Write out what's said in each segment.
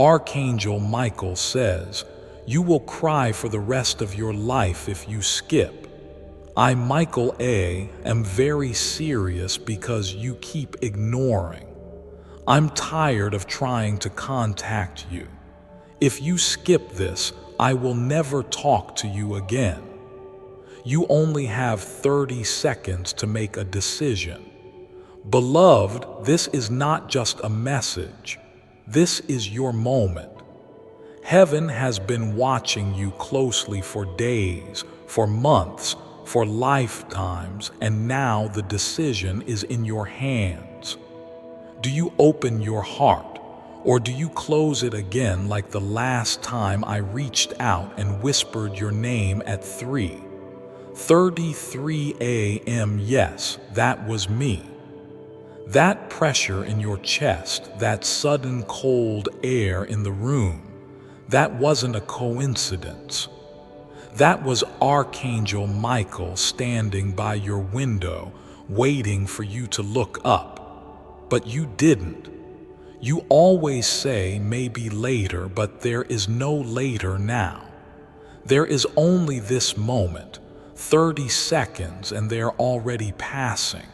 Archangel Michael says, "You will cry for the rest of your life if you skip. I, Michael A., am very serious because you keep ignoring. I'm tired of trying to contact you. If you skip this, I will never talk to you again. You only have 30 seconds to make a decision. Beloved, this is not just a message. This is your moment. Heaven has been watching you closely for days, for months, for lifetimes, and now the decision is in your hands. Do you open your heart, or do you close it again like the last time I reached out and whispered your name at 3:33 a.m.? Yes, that was me. That pressure in your chest, that sudden cold air in the room, that wasn't a coincidence. That was Archangel Michael standing by your window, waiting for you to look up. But you didn't. You always say maybe later, but there is no later now. There is only this moment, 30 seconds, and they're already passing.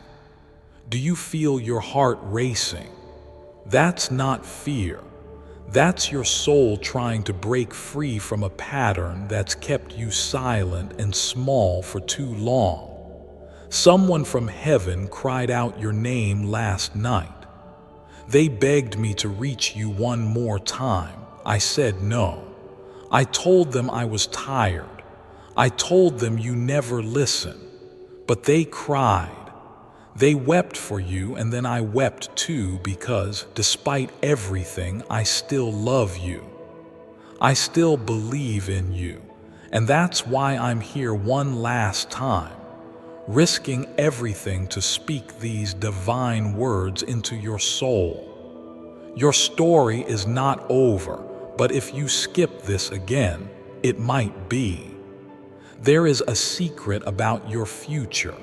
Do you feel your heart racing? That's not fear. That's your soul trying to break free from a pattern that's kept you silent and small for too long. Someone from heaven cried out your name last night. They begged me to reach you one more time. I said no. I told them I was tired. I told them you never listen. But they cried. They wept for you, and then I wept too, because despite everything, I still love you. I still believe in you, and that's why I'm here one last time, risking everything to speak these divine words into your soul. Your story is not over, but if you skip this again, it might be. There is a secret about your future,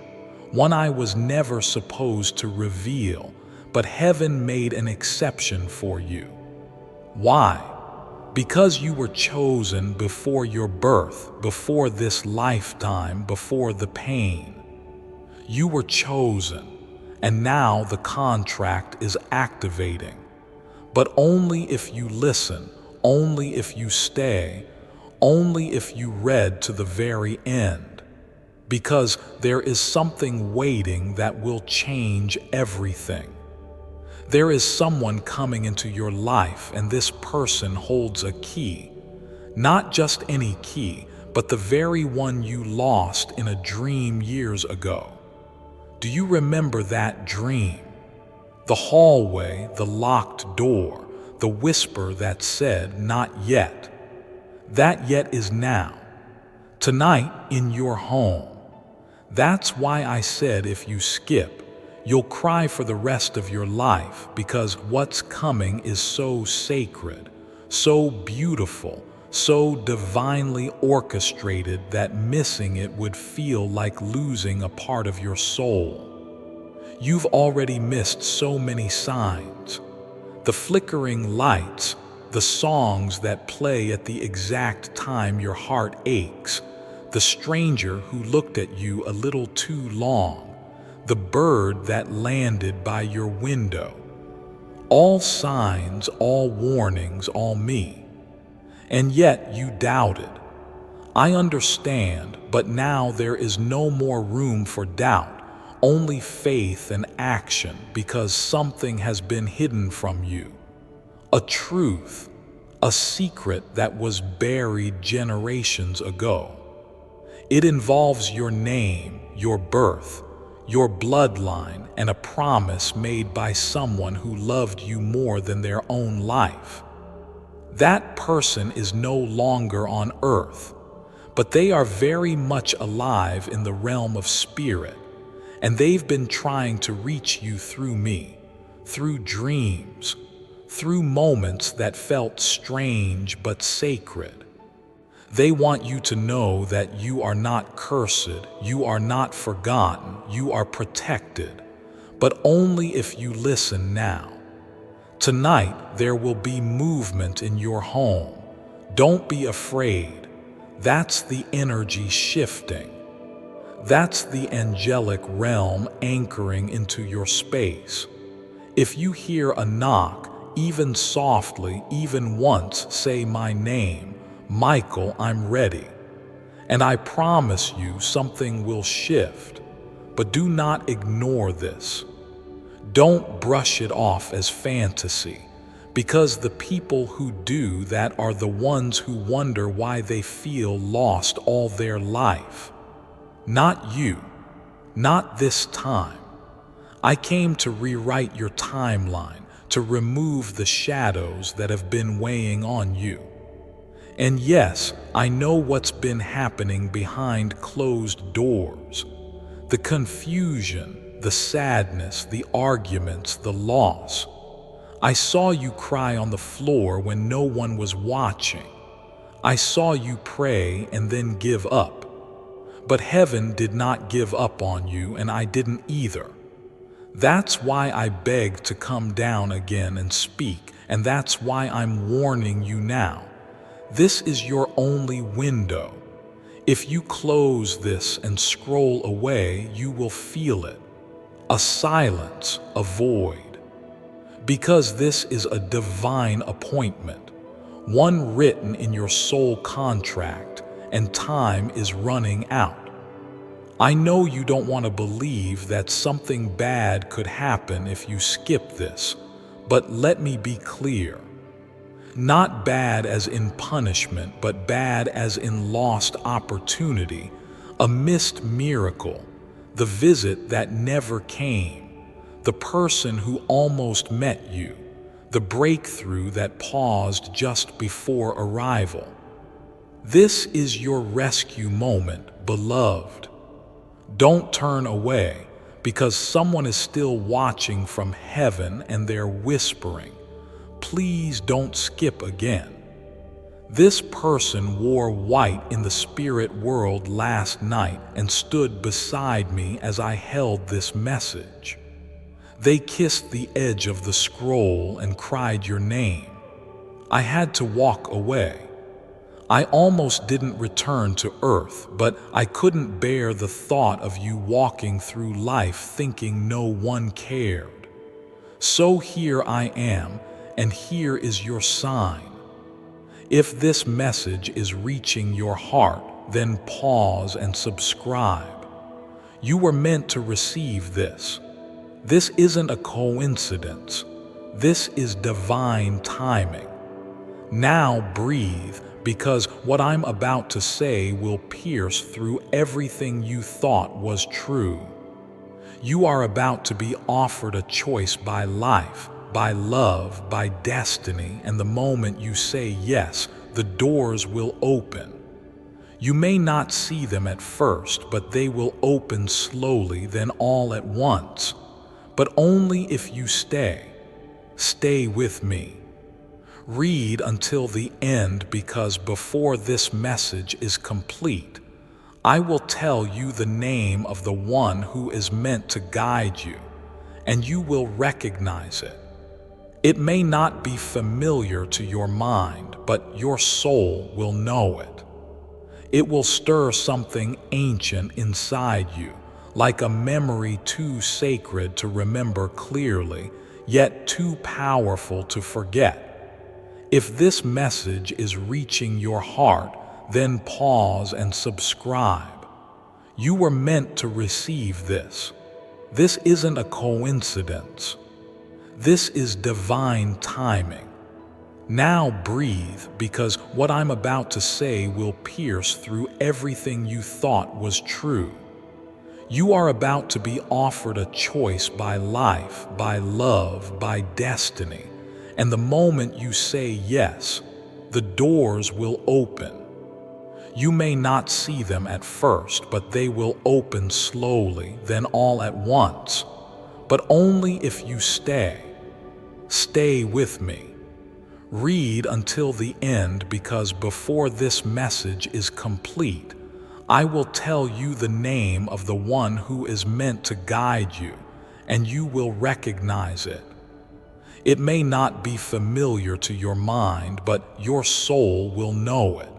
one I was never supposed to reveal, but heaven made an exception for you. Why? Because you were chosen before your birth, before this lifetime, before the pain. You were chosen, and now the contract is activating. But only if you listen, only if you stay, only if you read to the very end. Because there is something waiting that will change everything. There is someone coming into your life, and this person holds a key. Not just any key, but the very one you lost in a dream years ago. Do you remember that dream? The hallway, the locked door, the whisper that said, "Not yet." That yet is now. Tonight in your home. That's why I said if you skip, you'll cry for the rest of your life, because what's coming is so sacred, so beautiful, so divinely orchestrated that missing it would feel like losing a part of your soul. You've already missed so many signs. The flickering lights, the songs that play at the exact time your heart aches, the stranger who looked at you a little too long, the bird that landed by your window. All signs, all warnings, all me. And yet you doubted. I understand, but now there is no more room for doubt, only faith and action, because something has been hidden from you. A truth, a secret that was buried generations ago. It involves your name, your birth, your bloodline, and a promise made by someone who loved you more than their own life. That person is no longer on earth, but they are very much alive in the realm of spirit, and they've been trying to reach you through me, through dreams, through moments that felt strange but sacred. They want you to know that you are not cursed, you are not forgotten, you are protected, but only if you listen now. Tonight, there will be movement in your home. Don't be afraid. That's the energy shifting. That's the angelic realm anchoring into your space. If you hear a knock, even softly, even once, say my name, Michael, I'm ready. And I promise you something will shift. But do not ignore this. Don't brush it off as fantasy, because the people who do that are the ones who wonder why they feel lost all their life. Not you, not this time. I came to rewrite your timeline, to remove the shadows that have been weighing on you. And yes, I know what's been happening behind closed doors. The confusion, the sadness, the arguments, the loss. I saw you cry on the floor when no one was watching. I saw you pray and then give up. But heaven did not give up on you, and I didn't either. That's why I begged to come down again and speak, and that's why I'm warning you now. This is your only window. If you close this and scroll away, you will feel it. A silence, a void. Because this is a divine appointment, one written in your soul contract, and time is running out. I know you don't want to believe that something bad could happen if you skip this, but let me be clear. Not bad as in punishment, but bad as in lost opportunity, a missed miracle, the visit that never came, the person who almost met you, the breakthrough that paused just before arrival. This is your rescue moment, beloved. Don't turn away, because someone is still watching from heaven and they're whispering, please don't skip again. This person wore white in the spirit world last night and stood beside me as I held this message. They kissed the edge of the scroll and cried your name. I had to walk away. I almost didn't return to earth, but I couldn't bear the thought of you walking through life thinking no one cared. So here I am, and here is your sign. If this message is reaching your heart, then pause and subscribe. You were meant to receive this. This isn't a coincidence. This is divine timing. Now breathe, because what I'm about to say will pierce through everything you thought was true. You are about to be offered a choice by life, by love, by destiny, and the moment you say yes, the doors will open. You may not see them at first, but they will open slowly, then all at once. But only if you stay. Stay with me. Read until the end, because before this message is complete, I will tell you the name of the one who is meant to guide you, and you will recognize it. It may not be familiar to your mind, but your soul will know it. It will stir something ancient inside you, like a memory too sacred to remember clearly, yet too powerful to forget. If this message is reaching your heart, then pause and subscribe. You were meant to receive this. This isn't a coincidence. This is divine timing. Now breathe, because what I'm about to say will pierce through everything you thought was true. You are about to be offered a choice by life, by love, by destiny. And the moment you say yes, the doors will open. You may not see them at first, but they will open slowly, then all at once. But only if you stay. Stay with me. Read until the end, because before this message is complete, I will tell you the name of the one who is meant to guide you, and you will recognize it. It may not be familiar to your mind, but your soul will know it.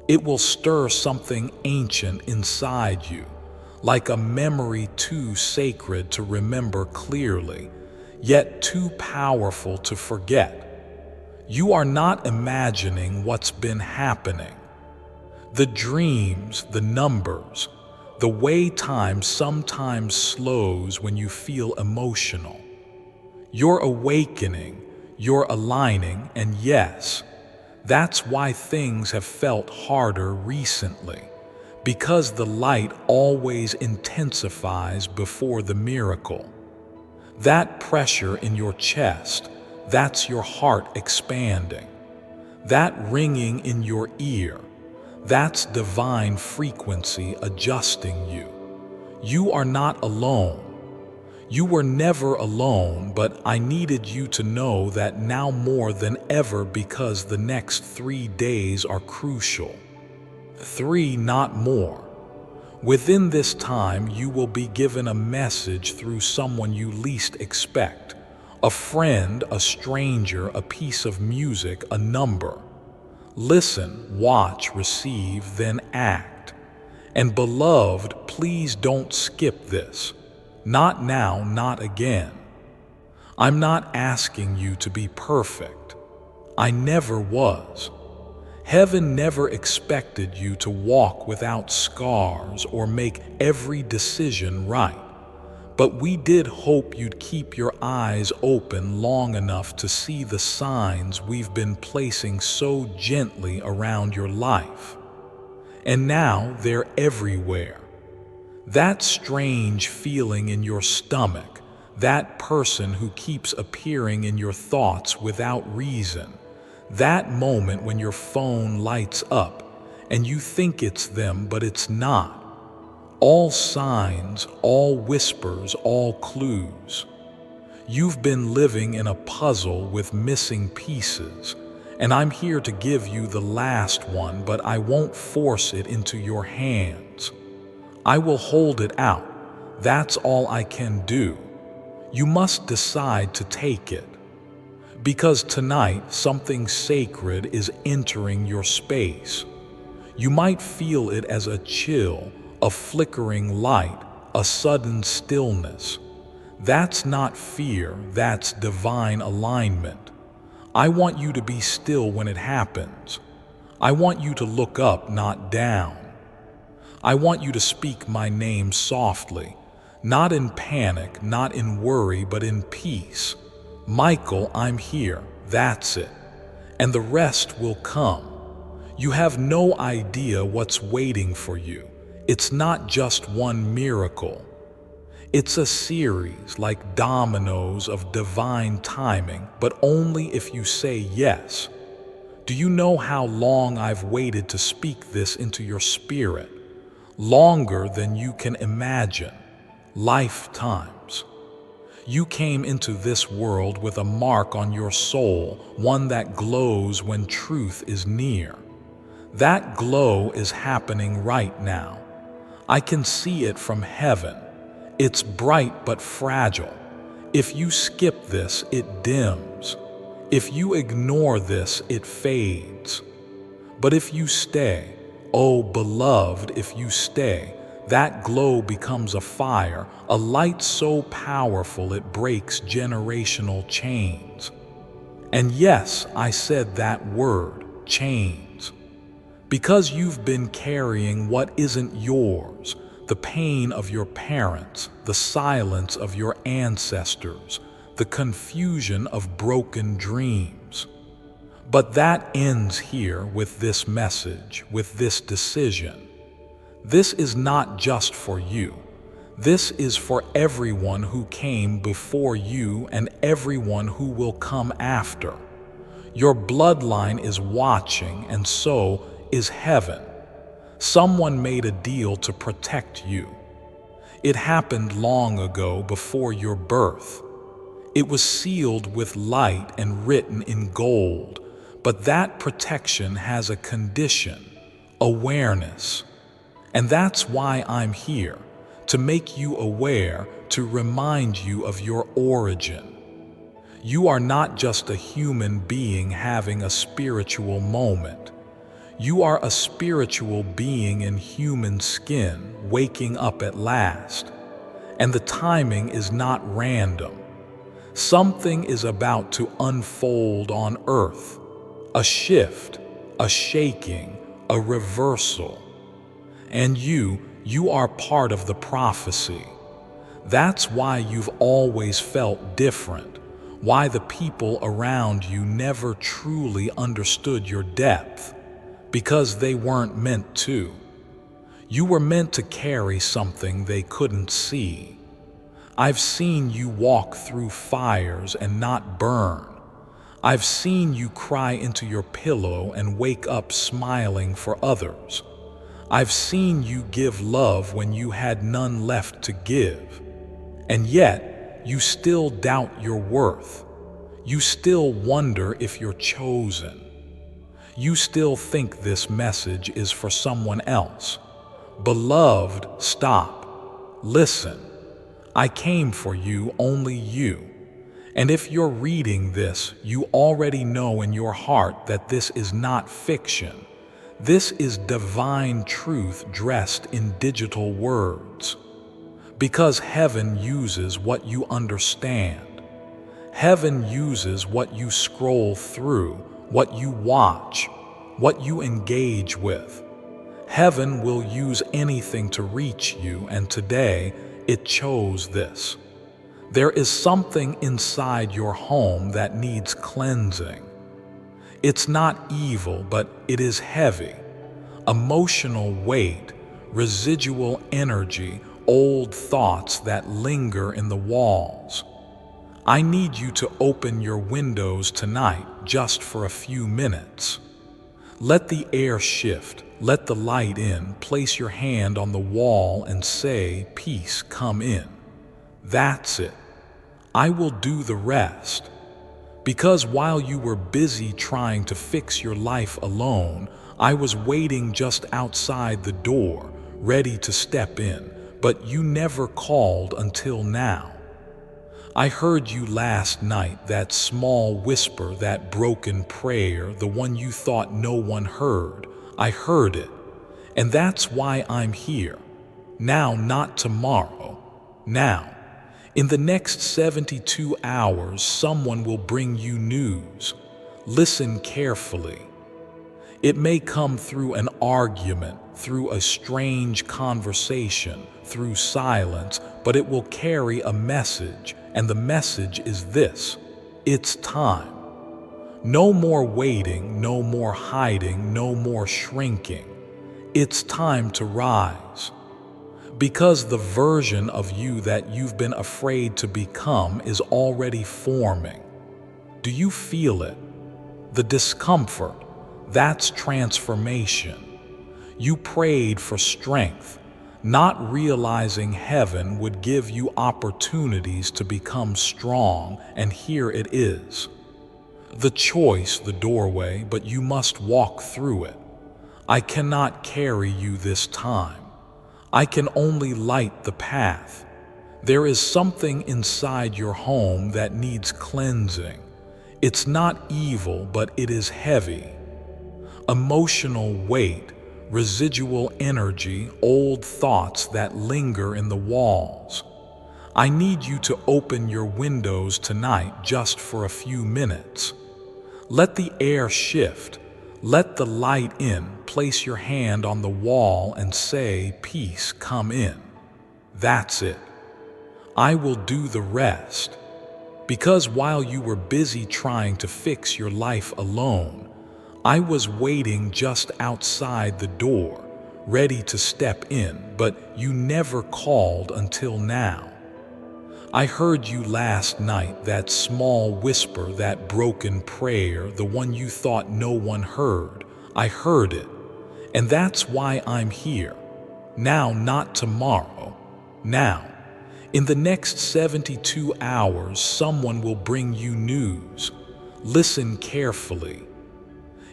It will stir something ancient inside you, like a memory too sacred to remember clearly, yet too powerful to forget. You are not imagining what's been happening. The dreams, the numbers, the way time sometimes slows when you feel emotional. You're awakening, you're aligning, and yes, that's why things have felt harder recently, because the light always intensifies before the miracle. That pressure in your chest, that's your heart expanding. That ringing in your ear, that's divine frequency adjusting you. You are not alone. You were never alone, but I needed you to know that now more than ever, because the next 3 days are crucial. 3, not more. Within this time, you will be given a message through someone you least expect. A friend, a stranger, a piece of music, a number. Listen, watch, receive, then act. And beloved, please don't skip this. Not now, not again. I'm not asking you to be perfect. I never was. Heaven never expected you to walk without scars or make every decision right. But we did hope you'd keep your eyes open long enough to see the signs we've been placing so gently around your life. And now they're everywhere. That strange feeling in your stomach, that person who keeps appearing in your thoughts without reason, that moment when your phone lights up and you think it's them, but it's not. All signs, all whispers, all clues. You've been living in a puzzle with missing pieces, and I'm here to give you the last one, but I won't force it into your hands. I will hold it out. That's all I can do. You must decide to take it. Because tonight, something sacred is entering your space. You might feel it as a chill, a flickering light, a sudden stillness. That's not fear, that's divine alignment. I want you to be still when it happens. I want you to look up, not down. I want you to speak my name softly, not in panic, not in worry, but in peace. Michael, I'm here. That's it. And the rest will come. You have no idea what's waiting for you. It's not just one miracle. It's a series like dominoes of divine timing, but only if you say yes. Do you know how long I've waited to speak this into your spirit? Longer than you can imagine. Lifetimes. You came into this world with a mark on your soul, one that glows when truth is near. That glow is happening right now. I can see it from heaven. It's bright but fragile. If you skip this, it dims. If you ignore this, it fades. But if you stay, oh beloved, if you stay, that glow becomes a fire, a light so powerful it breaks generational chains. And yes, I said that word, chains. Because you've been carrying what isn't yours, the pain of your parents, the silence of your ancestors, the confusion of broken dreams. But that ends here with this message, with this decision. This is not just for you. This is for everyone who came before you and everyone who will come after. Your bloodline is watching, and so is heaven. Someone made a deal to protect you. It happened long ago, before your birth. It was sealed with light and written in gold, but that protection has a condition: awareness. And that's why I'm here, to make you aware, to remind you of your origin. You are not just a human being having a spiritual moment. You are a spiritual being in human skin, waking up at last. And the timing is not random. Something is about to unfold on earth. A shift, a shaking, a reversal. And you are part of the prophecy. That's why you've always felt different, why the people around you never truly understood your depth, because they weren't meant to. You were meant to carry something they couldn't see. I've seen you walk through fires and not burn. I've seen you cry into your pillow and wake up smiling for others. I've seen you give love when you had none left to give. And yet, you still doubt your worth. You still wonder if you're chosen. You still think this message is for someone else. Beloved, stop. Listen. I came for you, only you. And if you're reading this, you already know in your heart that this is not fiction. This is divine truth dressed in digital words. Because heaven uses what you understand. Heaven uses what you scroll through, what you watch, what you engage with. Heaven will use anything to reach you, and today it chose this. There is something inside your home that needs cleansing. It's not evil, but it is heavy. Emotional weight, residual energy, old thoughts that linger in the walls. I need you to open your windows tonight just for a few minutes. Let the air shift, let the light in, place your hand on the wall and say, "Peace, come in." That's it. I will do the rest. Because while you were busy trying to fix your life alone, I was waiting just outside the door, ready to step in, but you never called until now. I heard you last night, that small whisper, that broken prayer, the one you thought no one heard. I heard it, and that's why I'm here. Now, not tomorrow. Now. In the next 72 hours, someone will bring you news. Listen carefully. It may come through an argument, through a strange conversation, through silence, but it will carry a message, and the message is this: it's time. No more waiting, no more hiding, no more shrinking. It's time to rise. Because the version of you that you've been afraid to become is already forming. Do you feel it? The discomfort, that's transformation. You prayed for strength, not realizing heaven would give you opportunities to become strong, and here it is. The choice, the doorway, but you must walk through it. I cannot carry you this time. I can only light the path. There is something inside your home that needs cleansing. It's not evil, but it is heavy. Emotional weight, residual energy, old thoughts that linger in the walls. I need you to open your windows tonight just for a few minutes. Let the air shift. Let the light in. Place your hand on the wall and say, "Peace, come in." That's it. I will do the rest. Because while you were busy trying to fix your life alone, I was waiting just outside the door, ready to step in, but you never called until now. I heard you last night, that small whisper, that broken prayer, the one you thought no one heard. I heard it, and that's why I'm here. Now, not tomorrow. Now. In the next 72 hours, someone will bring you news. Listen carefully.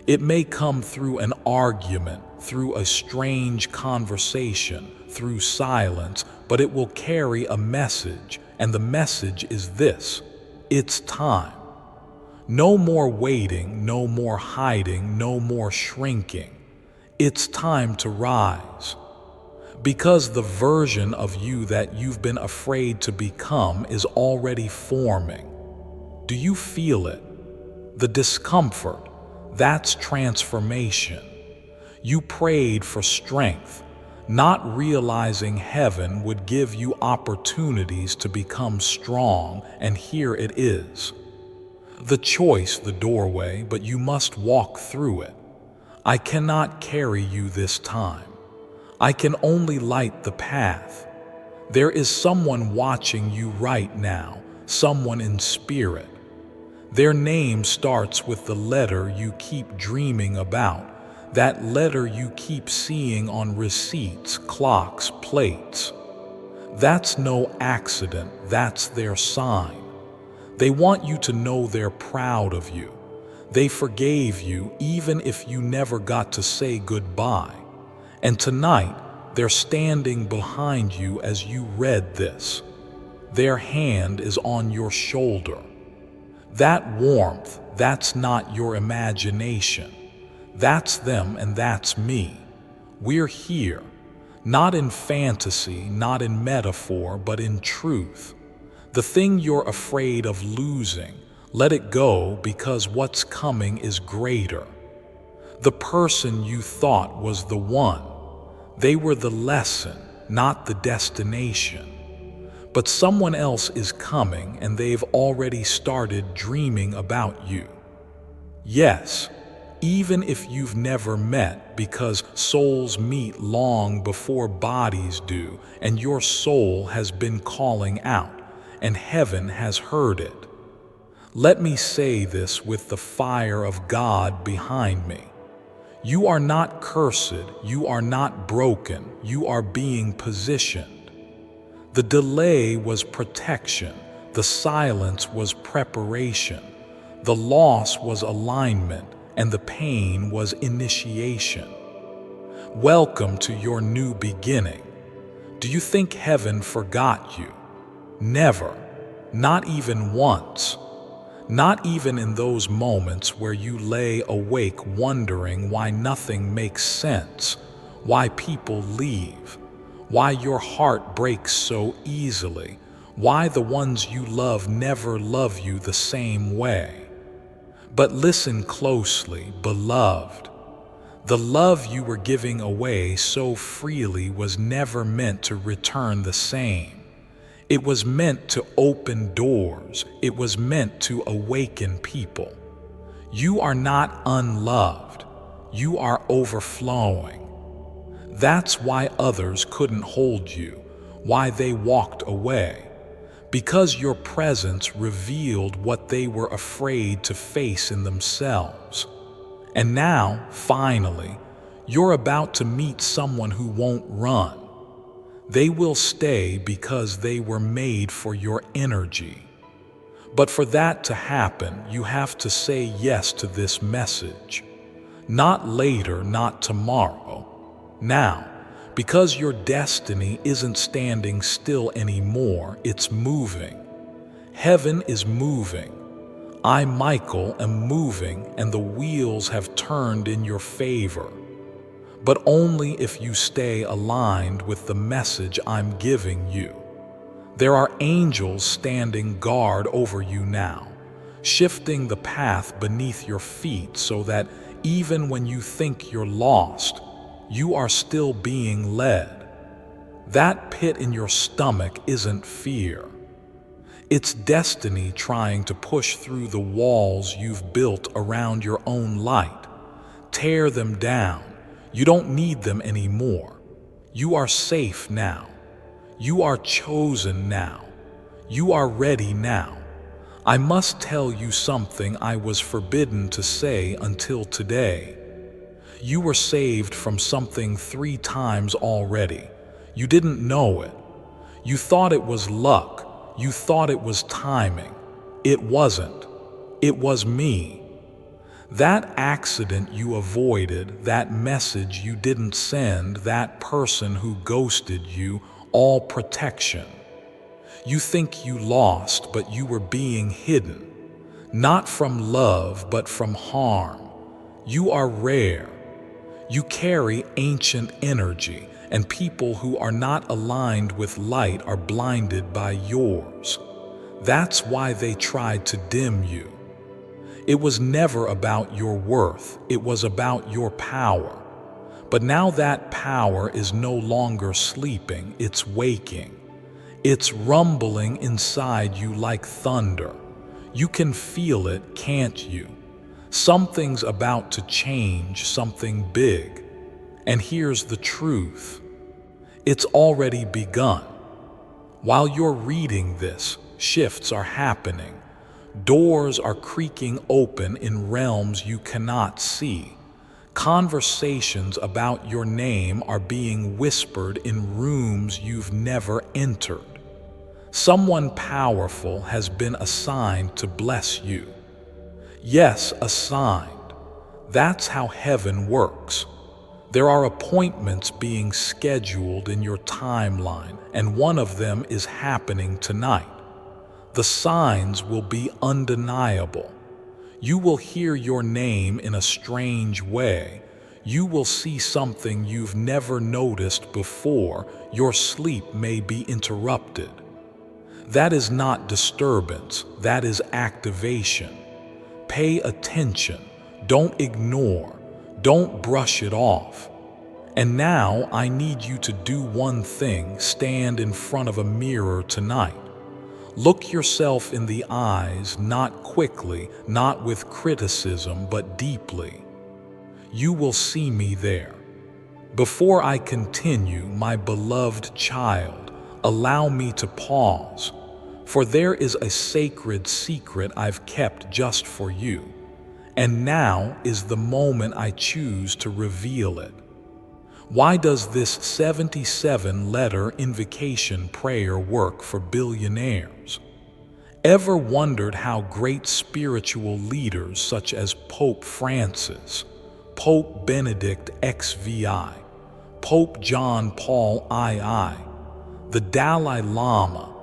It may come through an argument, through a strange conversation, through silence, but it will carry a message, and the message is this: it's time. No more waiting, no more hiding, no more shrinking. It's time to rise. Because the version of you that you've been afraid to become is already forming. Do you feel it? The discomfort, that's transformation. You prayed for strength, not realizing heaven would give you opportunities to become strong, and here it is. The choice, the doorway, but you must walk through it. I cannot carry you this time. I can only light the path. There is someone watching you right now, someone in spirit. Their name starts with the letter you keep dreaming about, that letter you keep seeing on receipts, clocks, plates. That's no accident, that's their sign. They want you to know they're proud of you. They forgave you even if you never got to say goodbye. And tonight, they're standing behind you as you read this. Their hand is on your shoulder. That warmth, that's not your imagination. That's them and that's me. We're here, not in fantasy, not in metaphor, but in truth. The thing you're afraid of losing, let it go because what's coming is greater. The person you thought was the one, they were the lesson, not the destination. But someone else is coming and they've already started dreaming about you. Yes, even if you've never met, because souls meet long before bodies do, and your soul has been calling out, and heaven has heard it. Let me say this with the fire of God behind me. You are not cursed, you are not broken, you are being positioned. The delay was protection, the silence was preparation, the loss was alignment, and the pain was initiation. Welcome to your new beginning. Do you think heaven forgot you? Never, not even once. Not even in those moments where you lay awake wondering why nothing makes sense, why people leave, why your heart breaks so easily, why the ones you love never love you the same way. But listen closely, beloved. The love you were giving away so freely was never meant to return the same. It was meant to open doors. It was meant to awaken people. You are not unloved. You are overflowing. That's why others couldn't hold you, why they walked away. Because your presence revealed what they were afraid to face in themselves. And now, finally, you're about to meet someone who won't run. They will stay because they were made for your energy. But for that to happen, you have to say yes to this message. Not later, not tomorrow. Now, because your destiny isn't standing still anymore, it's moving. Heaven is moving. I, Michael, am moving, and the wheels have turned in your favor. But only if you stay aligned with the message I'm giving you. There are angels standing guard over you now, shifting the path beneath your feet so that even when you think you're lost, you are still being led. That pit in your stomach isn't fear. It's destiny trying to push through the walls you've built around your own light. Tear them down. You don't need them anymore. You are safe now. You are chosen now. You are ready now. I must tell you something I was forbidden to say until today. You were saved from something 3 times already. You didn't know it. You thought it was luck. You thought it was timing. It wasn't. It was me. That accident you avoided, that message you didn't send, that person who ghosted you, all protection. You think you lost, but you were being hidden. Not from love, but from harm. You are rare. You carry ancient energy, and people who are not aligned with light are blinded by yours. That's why they tried to dim you. It was never about your worth, it was about your power. But now that power is no longer sleeping, it's waking. It's rumbling inside you like thunder. You can feel it, can't you? Something's about to change, something big. And here's the truth. It's already begun. While you're reading this, shifts are happening. Doors are creaking open in realms you cannot see. Conversations about your name are being whispered in rooms you've never entered. Someone powerful has been assigned to bless you. Yes, assigned. That's how heaven works. There are appointments being scheduled in your timeline, and one of them is happening tonight. The signs will be undeniable. You will hear your name in a strange way. You will see something you've never noticed before. Your sleep may be interrupted. That is not disturbance, that is activation. Pay attention, don't ignore, don't brush it off. And now I need you to do one thing: stand in front of a mirror tonight. Look yourself in the eyes, not quickly, not with criticism, but deeply. You will see me there. Before I continue, my beloved child, allow me to pause, for there is a sacred secret I've kept just for you, and now is the moment I choose to reveal it. Why does this 77-letter invocation prayer work for billionaires? Ever wondered how great spiritual leaders such as Pope Francis, Pope Benedict XVI, Pope John Paul II, the Dalai Lama,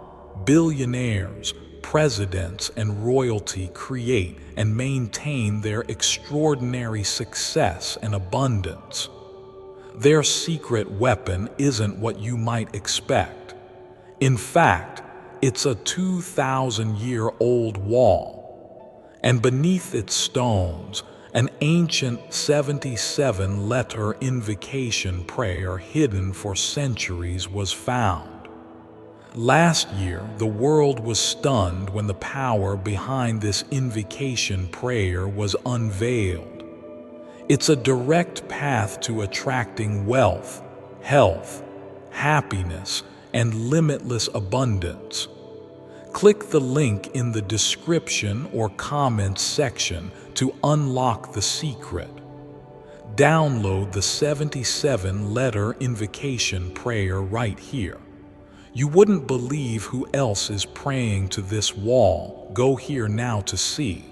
billionaires, presidents, and royalty create and maintain their extraordinary success and abundance? Their secret weapon isn't what you might expect. In fact, it's a 2,000-year-old wall, and beneath its stones, an ancient 77-letter invocation prayer hidden for centuries was found. Last year, the world was stunned when the power behind this invocation prayer was unveiled. It's a direct path to attracting wealth, health, happiness, and limitless abundance. Click the link in the description or comments section to unlock the secret. Download the 77-letter invocation prayer right here. You wouldn't believe who else is praying to this wall. Go here now to see.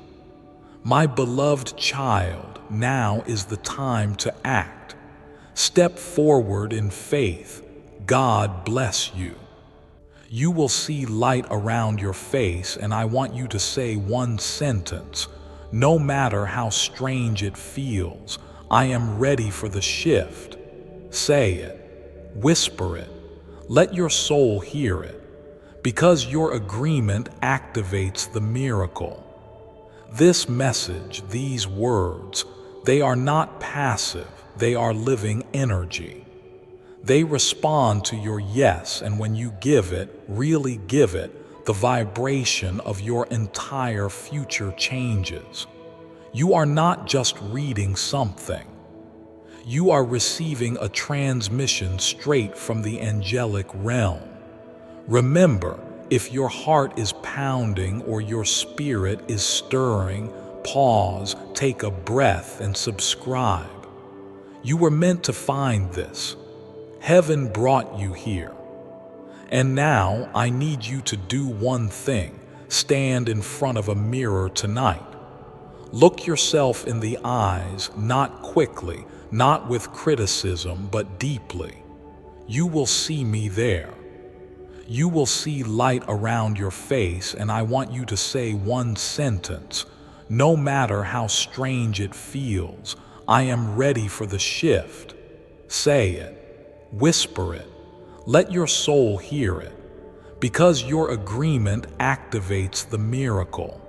My beloved child, now is the time to act. Step forward in faith. God bless you. You will see light around your face, and I want you to say one sentence. No matter how strange it feels, I am ready for the shift. Say it. Whisper it. Let your soul hear it, because your agreement activates the miracle. This message, these words, they are not passive, they are living energy. They respond to your yes, and when you give it, really give it, the vibration of your entire future changes. You are not just reading something. You are receiving a transmission straight from the angelic realm. Remember, if your heart is pounding or your spirit is stirring, pause, take a breath, and subscribe. You were meant to find this. Heaven brought you here. And now I need you to do one thing. Stand in front of a mirror tonight. Look yourself in the eyes, not quickly, not with criticism, but deeply. You will see me there. You will see light around your face, and I want you to say one sentence. No matter how strange it feels, I am ready for the shift. Say it. Whisper it. Let your soul hear it. Because your agreement activates the miracle.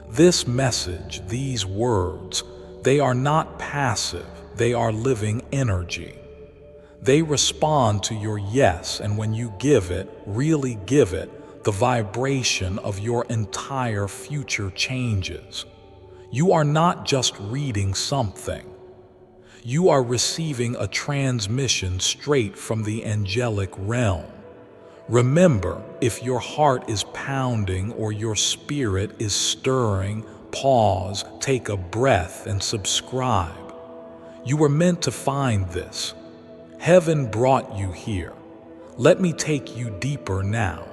This message, these words, they are not passive, they are living energy. They respond to your yes, and when you give it, really give it, the vibration of your entire future changes. You are not just reading something. You are receiving a transmission straight from the angelic realm. Remember, if your heart is pounding or your spirit is stirring, pause, take a breath, and subscribe. You were meant to find this. Heaven brought you here. Let me take you deeper now.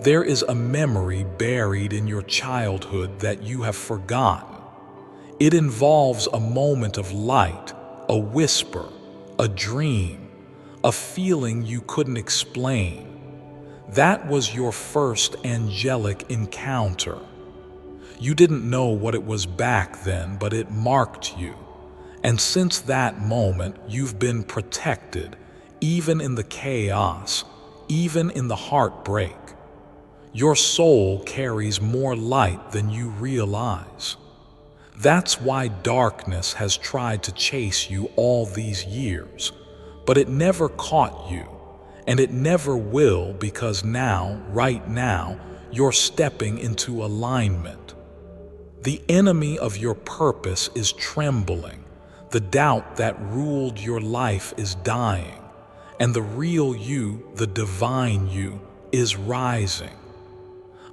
There is a memory buried in your childhood that you have forgotten. It involves a moment of light, a whisper, a dream, a feeling you couldn't explain. That was your first angelic encounter. You didn't know what it was back then, but it marked you. And since that moment, you've been protected, even in the chaos, even in the heartbreak. Your soul carries more light than you realize. That's why darkness has tried to chase you all these years, but it never caught you, and it never will, because now, right now, you're stepping into alignment. The enemy of your purpose is trembling. The doubt that ruled your life is dying, and the real you, the divine you, is rising.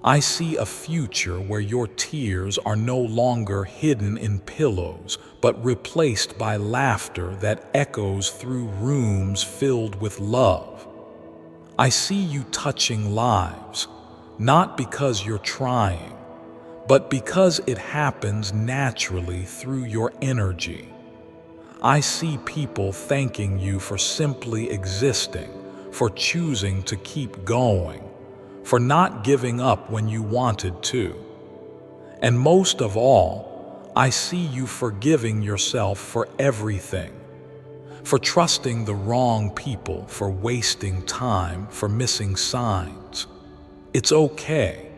I see a future where your tears are no longer hidden in pillows, but replaced by laughter that echoes through rooms filled with love. I see you touching lives, not because you're trying, but because it happens naturally through your energy. I see people thanking you for simply existing, for choosing to keep going, for not giving up when you wanted to. And most of all, I see you forgiving yourself for everything, for trusting the wrong people, for wasting time, for missing signs. It's okay.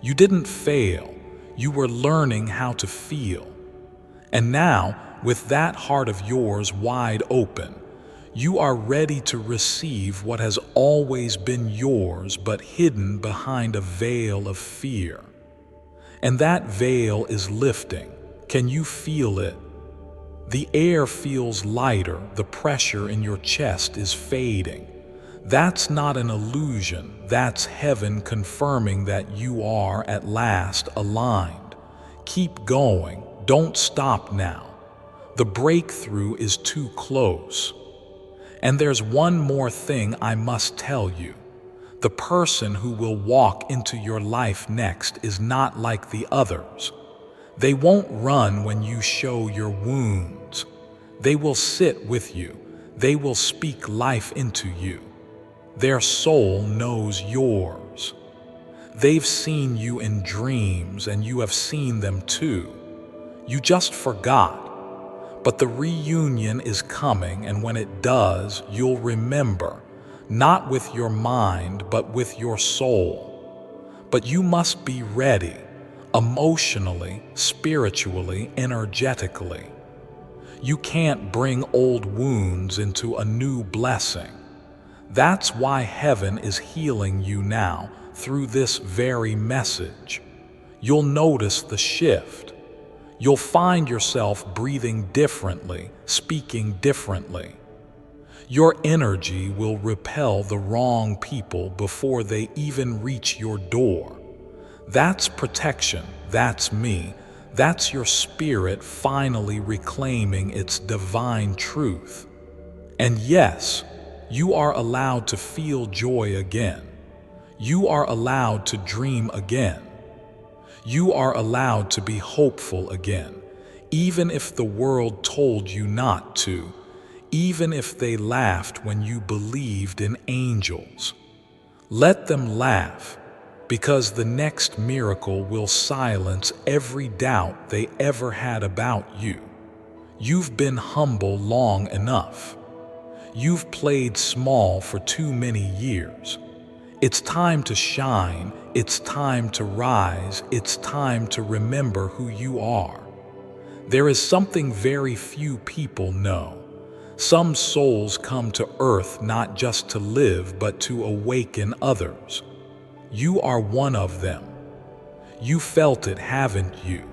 You didn't fail. You were learning how to feel. And now, with that heart of yours wide open, you are ready to receive what has always been yours but hidden behind a veil of fear. And that veil is lifting. Can you feel it? The air feels lighter, the pressure in your chest is fading. That's not an illusion, that's heaven confirming that you are at last aligned. Keep going, don't stop now. The breakthrough is too close. And there's one more thing I must tell you. The person who will walk into your life next is not like the others. They won't run when you show your wounds. They will sit with you. They will speak life into you. Their soul knows yours. They've seen you in dreams, and you have seen them too. You just forgot. But the reunion is coming, and when it does, you'll remember, not with your mind, but with your soul. But you must be ready, emotionally, spiritually, energetically. You can't bring old wounds into a new blessing. That's why heaven is healing you now through this very message. You'll notice the shift. You'll find yourself breathing differently, speaking differently. Your energy will repel the wrong people before they even reach your door. That's protection, that's me, that's your spirit finally reclaiming its divine truth. And yes, you are allowed to feel joy again. You are allowed to dream again. You are allowed to be hopeful again, even if the world told you not to, even if they laughed when you believed in angels. Let them laugh, because the next miracle will silence every doubt they ever had about you. You've been humble long enough. You've played small for too many years. It's time to shine, it's time to rise, it's time to remember who you are. There is something very few people know. Some souls come to earth not just to live, but to awaken others. You are one of them. You felt it, haven't you?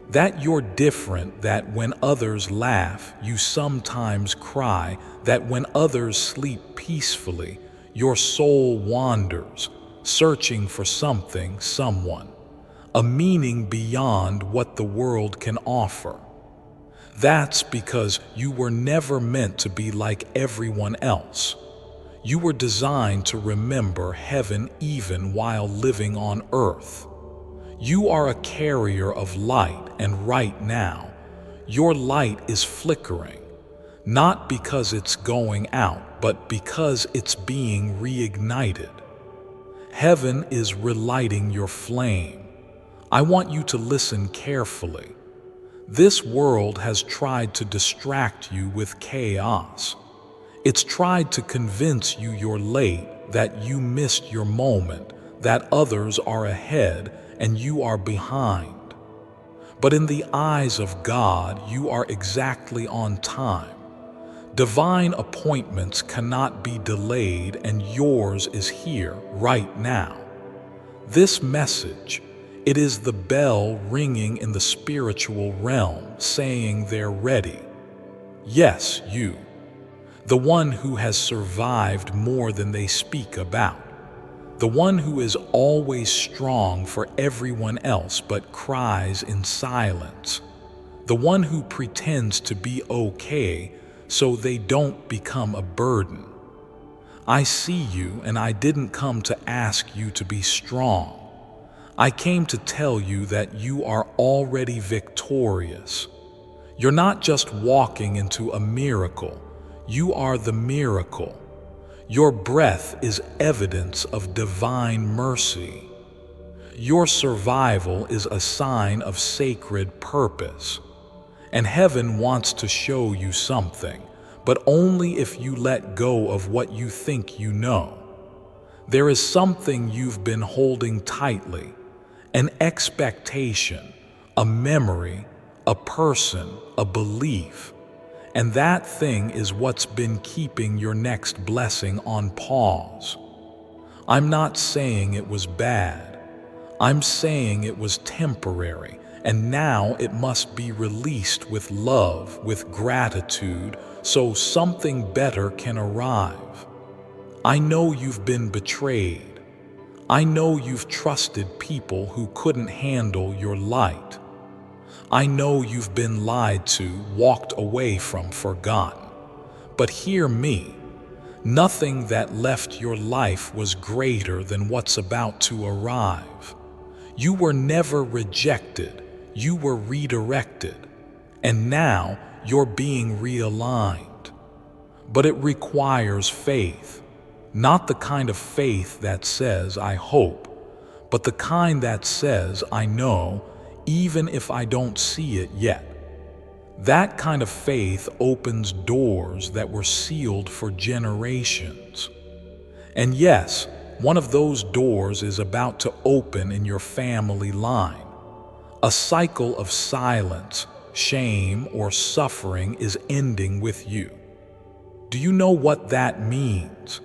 That you're different, that when others laugh, you sometimes cry, that when others sleep peacefully, your soul wanders, searching for something, someone, a meaning beyond what the world can offer. That's because you were never meant to be like everyone else. You were designed to remember heaven even while living on earth. You are a carrier of light, and right now, your light is flickering, not because it's going out, but because it's being reignited. Heaven is relighting your flame. I want you to listen carefully. This world has tried to distract you with chaos. It's tried to convince you you're late, that you missed your moment, that others are ahead and you are behind. But in the eyes of God, you are exactly on time. Divine appointments cannot be delayed, and yours is here right now. This message, it is the bell ringing in the spiritual realm, saying they're ready. Yes, you, the one who has survived more than they speak about, the one who is always strong for everyone else but cries in silence, the one who pretends to be okay so they don't become a burden. I see you, and I didn't come to ask you to be strong. I came to tell you that you are already victorious. You're not just walking into a miracle, you are the miracle. Your breath is evidence of divine mercy. Your survival is a sign of sacred purpose. And heaven wants to show you something, but only if you let go of what you think you know. There is something you've been holding tightly, an expectation, a memory, a person, a belief. And that thing is what's been keeping your next blessing on pause. I'm not saying it was bad. I'm saying it was temporary, and now it must be released with love, with gratitude, so something better can arrive. I know you've been betrayed. I know you've trusted people who couldn't handle your light. I know you've been lied to, walked away from, forgotten. But hear me, nothing that left your life was greater than what's about to arrive. You were never rejected, you were redirected, and now you're being realigned. But it requires faith, not the kind of faith that says, I hope, but the kind that says, I know, even if I don't see it yet. That kind of faith opens doors that were sealed for generations. And yes, one of those doors is about to open in your family line. A cycle of silence, shame, or suffering is ending with you. Do you know what that means?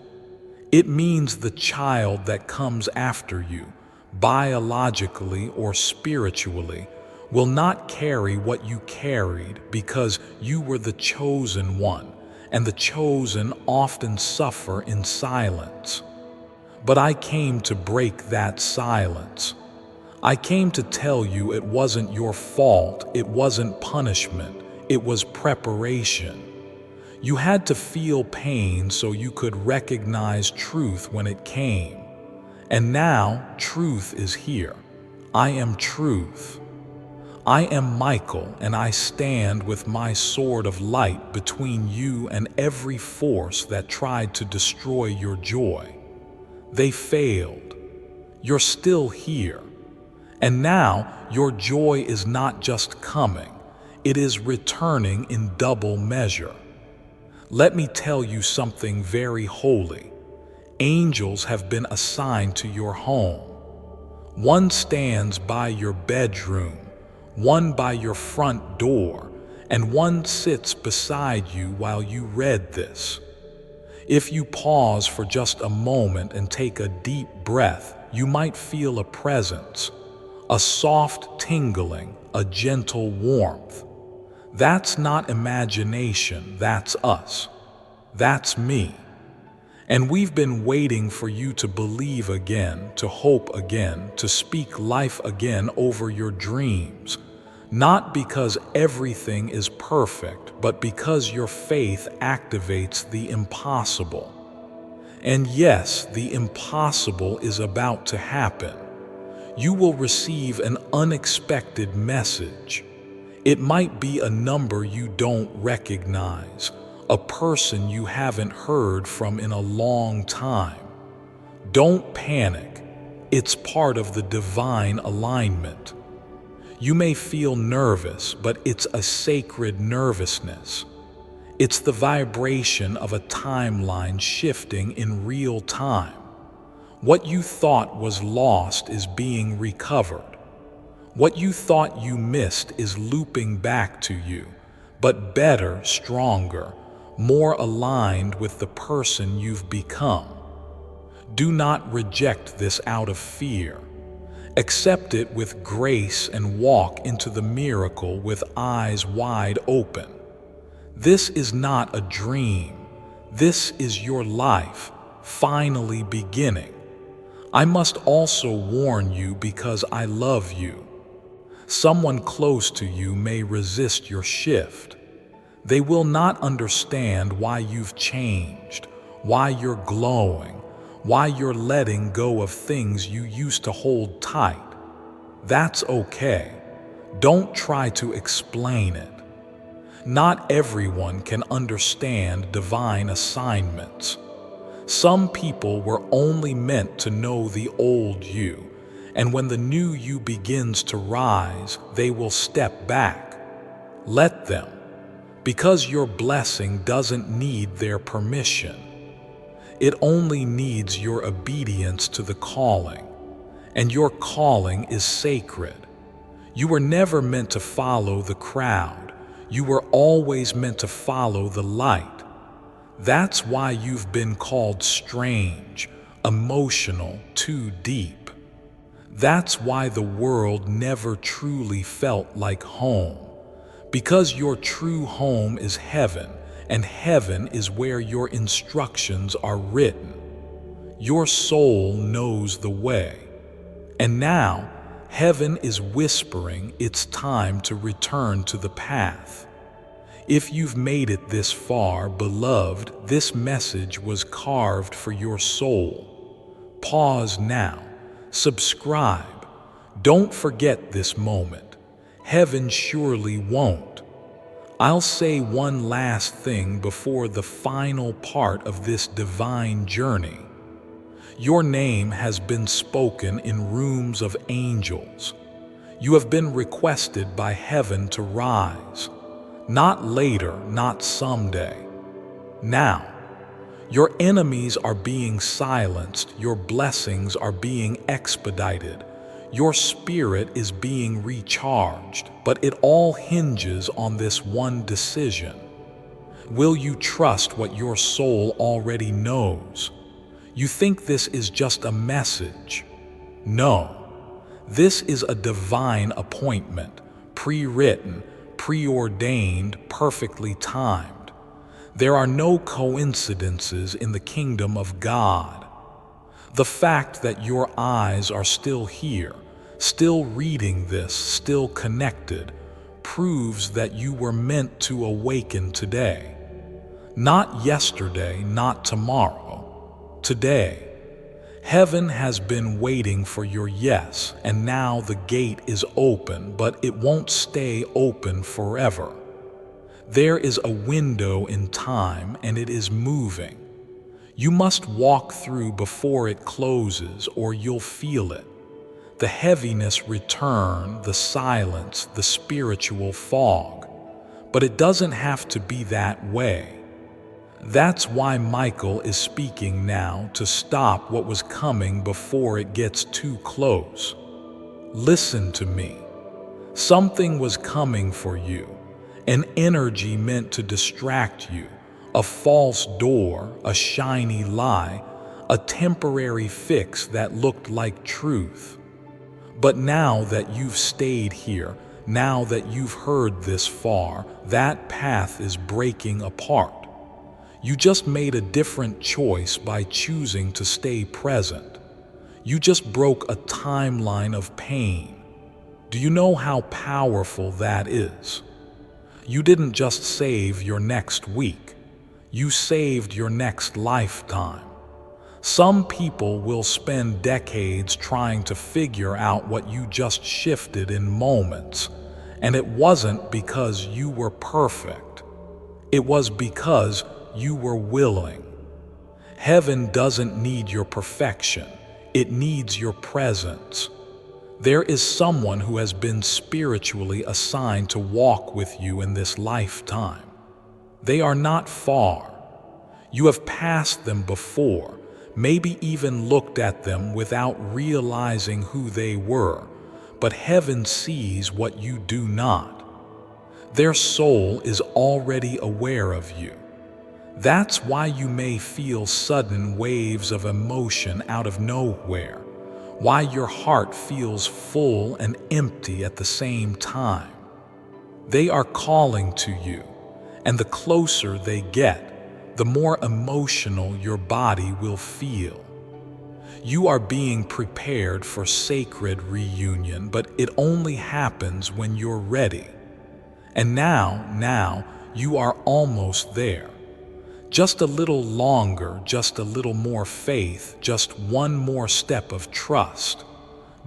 It means the child that comes after you, biologically or spiritually, will not carry what you carried because you were the chosen one, and the chosen often suffer in silence. But I came to break that silence. I came to tell you it wasn't your fault, it wasn't punishment, it was preparation. You had to feel pain so you could recognize truth when it came. And now, truth is here. I am truth. I am Michael, and I stand with my sword of light between you and every force that tried to destroy your joy. They failed. You're still here. And now your joy is not just coming, it is returning in double measure. Let me tell you something very holy. Angels have been assigned to your home. One stands by your bedroom, one by your front door, and one sits beside you while you read this. If you pause for just a moment and take a deep breath, you might feel a presence, a soft tingling, a gentle warmth. That's not imagination, that's us. That's me. And we've been waiting for you to believe again, to hope again, to speak life again over your dreams. Not because everything is perfect, but because your faith activates the impossible. And yes, the impossible is about to happen. You will receive an unexpected message. It might be a number you don't recognize, a person you haven't heard from in a long time. Don't panic. It's part of the divine alignment. You may feel nervous, but it's a sacred nervousness. It's the vibration of a timeline shifting in real time. What you thought was lost is being recovered. What you thought you missed is looping back to you, but better, stronger, more aligned with the person you've become. Do not reject this out of fear. Accept it with grace and walk into the miracle with eyes wide open. This is not a dream. This is your life, finally beginning. I must also warn you because I love you. Someone close to you may resist your shift. They will not understand why you've changed, why you're glowing, why you're letting go of things you used to hold tight. That's okay. Don't try to explain it. Not everyone can understand divine assignments. Some people were only meant to know the old you, and when the new you begins to rise, they will step back. Let them. Because your blessing doesn't need their permission. It only needs your obedience to the calling, and your calling is sacred. You were never meant to follow the crowd. You were always meant to follow the light. That's why you've been called strange, emotional, too deep. That's why the world never truly felt like home. Because your true home is heaven, and heaven is where your instructions are written. Your soul knows the way. And now, heaven is whispering it's time to return to the path. If you've made it this far, beloved, this message was carved for your soul. Pause now. Subscribe. Don't forget this moment. Heaven surely won't. I'll say one last thing before the final part of this divine journey. Your name has been spoken in rooms of angels. You have been requested by heaven to rise. Not later, not someday. Now. Your enemies are being silenced, your blessings are being expedited. Your spirit is being recharged, but it all hinges on this one decision. Will you trust what your soul already knows? You think this is just a message? No. This is a divine appointment, pre-written, preordained, perfectly timed. There are no coincidences in the kingdom of God. The fact that your eyes are still here, still reading this, still connected, proves that you were meant to awaken today. Not yesterday, not tomorrow. Today. Heaven has been waiting for your yes, and now the gate is open, but it won't stay open forever. There is a window in time, and it is moving. You must walk through before it closes, or you'll feel it. The heaviness return, the silence, the spiritual fog. But it doesn't have to be that way. That's why Michael is speaking now, to stop what was coming before it gets too close. Listen to me. Something was coming for you, an energy meant to distract you, a false door, a shiny lie, a temporary fix that looked like truth. But now that you've stayed here, now that you've heard this far, that path is breaking apart. You just made a different choice by choosing to stay present. You just broke a timeline of pain. Do you know how powerful that is? You didn't just save your next week. You saved your next lifetime. Some people will spend decades trying to figure out what you just shifted in moments, and it wasn't because you were perfect. It was because you were willing. Heaven doesn't need your perfection. It needs your presence. There is someone who has been spiritually assigned to walk with you in this lifetime. They are not far. You have passed them before, maybe even looked at them without realizing who they were, but heaven sees what you do not. Their soul is already aware of you. That's why you may feel sudden waves of emotion out of nowhere, why your heart feels full and empty at the same time. They are calling to you, and the closer they get, the more emotional your body will feel. You are being prepared for sacred reunion, but it only happens when you're ready. And now you are almost there. Just a little longer, just a little more faith, just one more step of trust.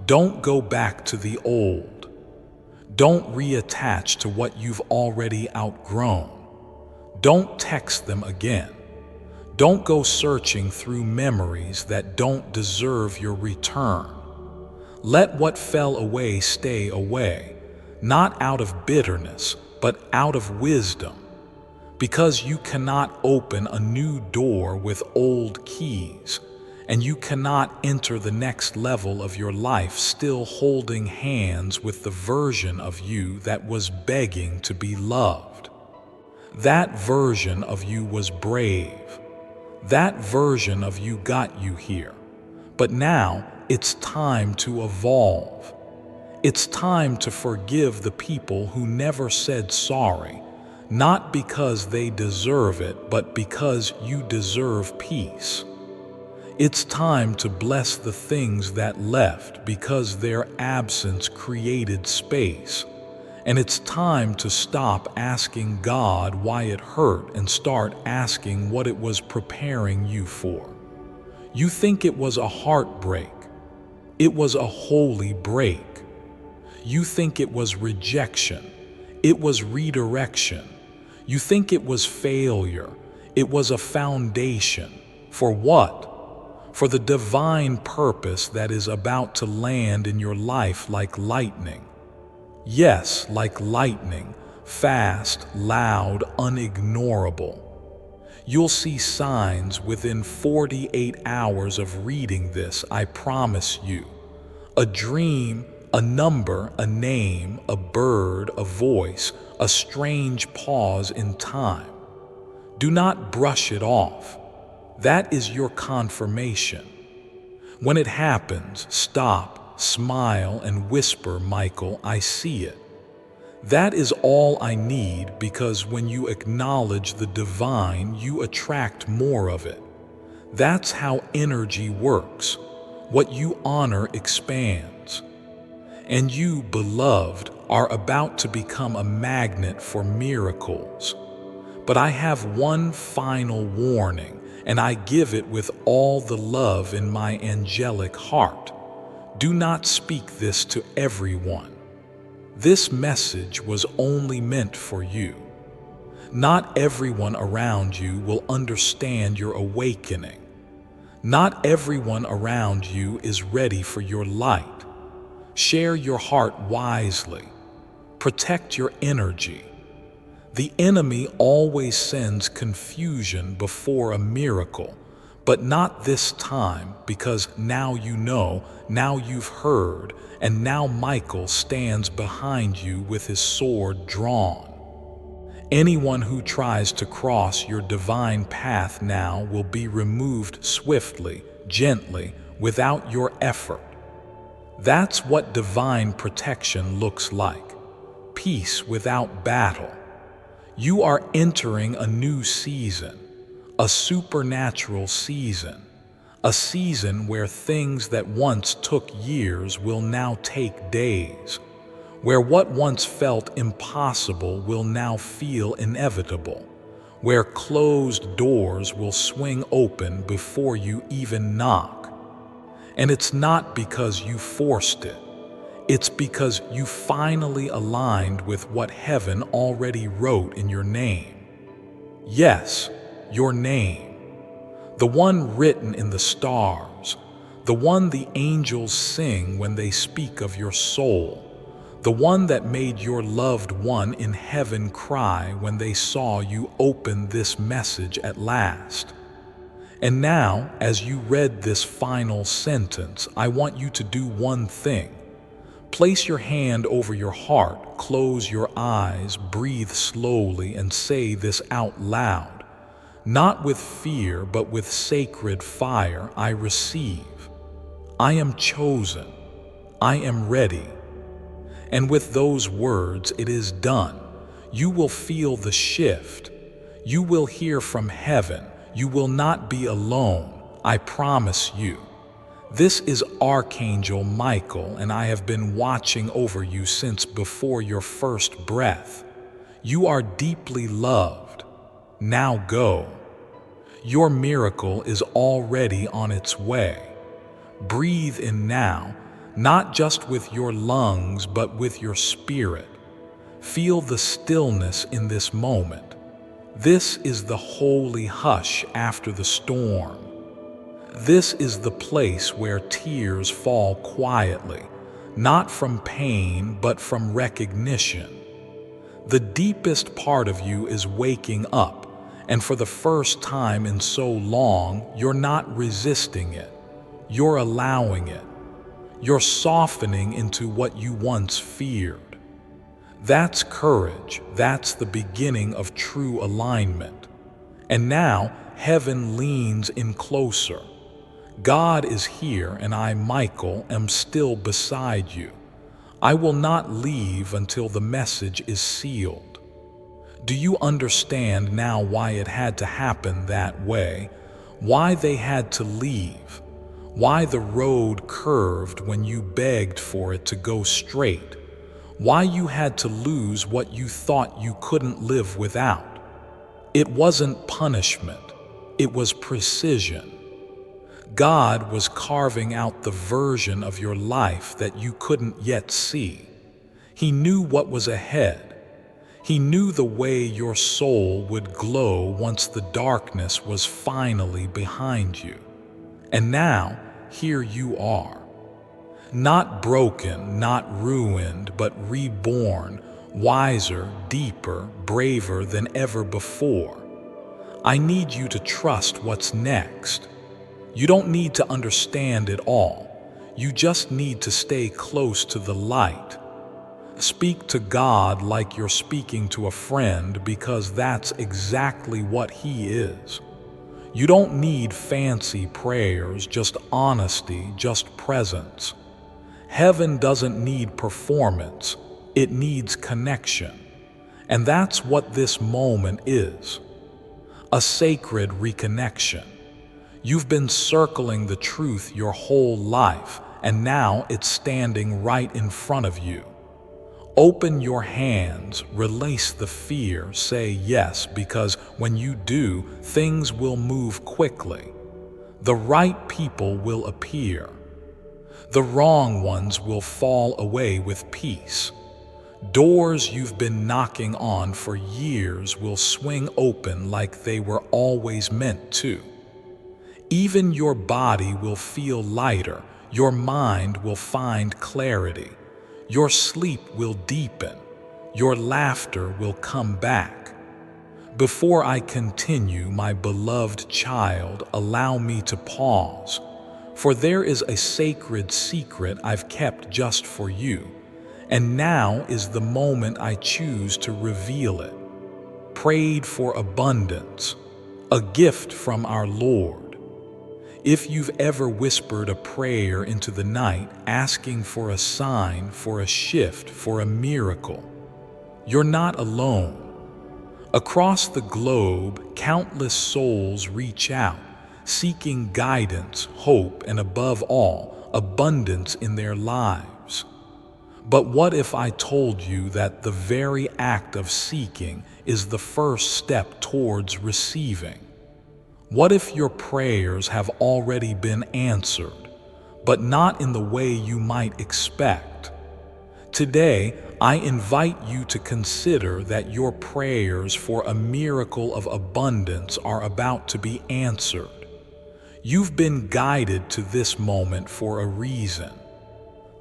Don't go back to the old. Don't reattach to what you've already outgrown. Don't text them again. Don't go searching through memories that don't deserve your return. Let what fell away stay away, not out of bitterness, but out of wisdom. Because you cannot open a new door with old keys, and you cannot enter the next level of your life still holding hands with the version of you that was begging to be loved. That version of you was brave. That version of you got you here. But now it's time to evolve. It's time to forgive the people who never said sorry. Not because they deserve it, but because you deserve peace. It's time to bless the things that left because their absence created space. And it's time to stop asking God why it hurt and start asking what it was preparing you for. You think it was a heartbreak. It was a holy break. You think it was rejection. It was redirection. You think it was failure. It was a foundation. For what? For the divine purpose that is about to land in your life like lightning. Yes, like lightning, fast, loud, unignorable. You'll see signs within 48 hours of reading this, I promise you. A dream, a number, a name, a bird, a voice, a strange pause in time. Do not brush it off. That is your confirmation. When it happens, stop, smile, and whisper, Michael, I see it. That is all I need, because when you acknowledge the divine, you attract more of it. That's how energy works. What you honor expands. And you, beloved, are about to become a magnet for miracles. But I have one final warning, and I give it with all the love in my angelic heart. Do not speak this to everyone. This message was only meant for you. Not everyone around you will understand your awakening. Not everyone around you is ready for your light. Share your heart wisely. Protect your energy. The enemy always sends confusion before a miracle, but not this time, because now you know, now you've heard, and now Michael stands behind you with his sword drawn. Anyone who tries to cross your divine path now will be removed swiftly, gently, without your effort. That's what divine protection looks like. Peace without battle. You are entering a new season, a supernatural season, a season where things that once took years will now take days, where what once felt impossible will now feel inevitable, where closed doors will swing open before you even knock. And it's not because you forced it. It's because you finally aligned with what heaven already wrote in your name. Yes, your name. The one written in the stars, the one the angels sing when they speak of your soul, the one that made your loved one in heaven cry when they saw you open this message at last. And now, as you read this final sentence, I want you to do one thing. Place your hand over your heart, close your eyes, breathe slowly, and say this out loud. Not with fear, but with sacred fire, I receive. I am chosen. I am ready. And with those words, it is done. You will feel the shift. You will hear from heaven. You will not be alone. I promise you. This is Archangel Michael, and I have been watching over you since before your first breath. You are deeply loved. Now go. Your miracle is already on its way. Breathe in now, not just with your lungs, but with your spirit. Feel the stillness in this moment. This is the holy hush after the storm. This is the place where tears fall quietly, not from pain, but from recognition. The deepest part of you is waking up, and for the first time in so long, you're not resisting it. You're allowing it. You're softening into what you once feared. That's courage. That's the beginning of true alignment. And now, heaven leans in closer. God is here, and I, Michael, am still beside you. I will not leave until the message is sealed. Do you understand now why it had to happen that way? Why they had to leave? Why the road curved when you begged for it to go straight? Why you had to lose what you thought you couldn't live without? It wasn't punishment. It was precision. God was carving out the version of your life that you couldn't yet see. He knew what was ahead. He knew the way your soul would glow once the darkness was finally behind you. And now, here you are. Not broken, not ruined, but reborn, wiser, deeper, braver than ever before. I need you to trust what's next. You don't need to understand it all. You just need to stay close to the light. Speak to God like you're speaking to a friend, because that's exactly what He is. You don't need fancy prayers, just honesty, just presence. Heaven doesn't need performance, it needs connection. And that's what this moment is. A sacred reconnection. You've been circling the truth your whole life, and now it's standing right in front of you. Open your hands, release the fear, say yes, because when you do, things will move quickly. The right people will appear. The wrong ones will fall away with peace. Doors you've been knocking on for years will swing open like they were always meant to. Even your body will feel lighter, your mind will find clarity, your sleep will deepen, your laughter will come back. Before I continue, my beloved child, allow me to pause, for there is a sacred secret I've kept just for you, and now is the moment I choose to reveal it. Prayed for abundance, a gift from our Lord. If you've ever whispered a prayer into the night asking for a sign, for a shift, for a miracle, you're not alone. Across the globe, countless souls reach out, seeking guidance, hope, and above all, abundance in their lives. But what if I told you that the very act of seeking is the first step towards receiving? What if your prayers have already been answered, but not in the way you might expect? Today, I invite you to consider that your prayers for a miracle of abundance are about to be answered. You've been guided to this moment for a reason.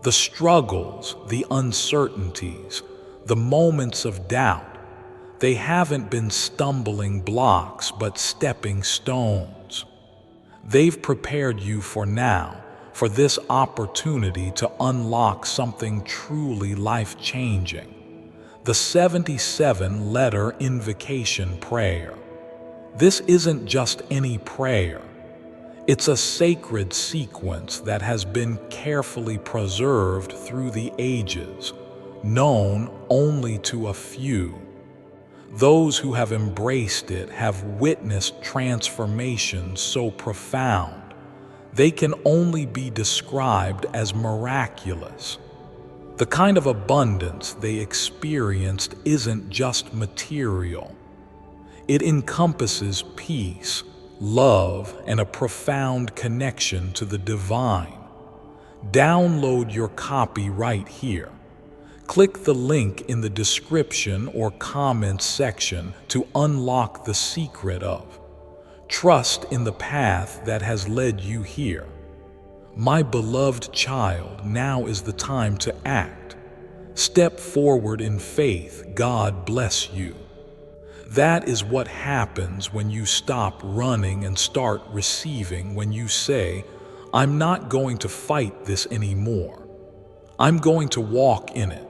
The struggles, the uncertainties, the moments of doubt, they haven't been stumbling blocks but stepping stones. They've prepared you for now, for this opportunity to unlock something truly life-changing. The 77-letter invocation prayer. This isn't just any prayer. It's a sacred sequence that has been carefully preserved through the ages, known only to a few. Those who have embraced it have witnessed transformations so profound, they can only be described as miraculous. The kind of abundance they experienced isn't just material. It encompasses peace, love, and a profound connection to the divine. Download your copy right here. Click the link in the description or comments section to unlock the secret of trust in the path that has led you here. My beloved child, now is the time to act. Step forward in faith. God bless you. That is what happens when you stop running and start receiving, when you say, I'm not going to fight this anymore. I'm going to walk in it.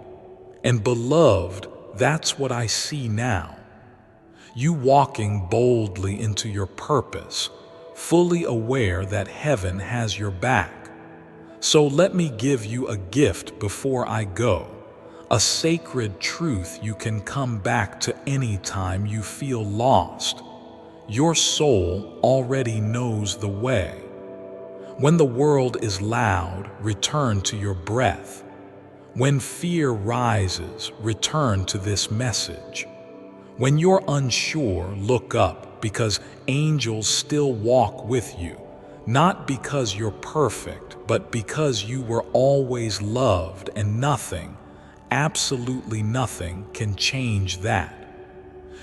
And beloved, that's what I see now. You walking boldly into your purpose, fully aware that heaven has your back. So let me give you a gift before I go, a sacred truth you can come back to any time you feel lost. Your soul already knows the way. When the world is loud, return to your breath. When fear rises, return to this message. When you're unsure, look up, because angels still walk with you, not because you're perfect, but because you were always loved, and nothing, absolutely nothing, can change that.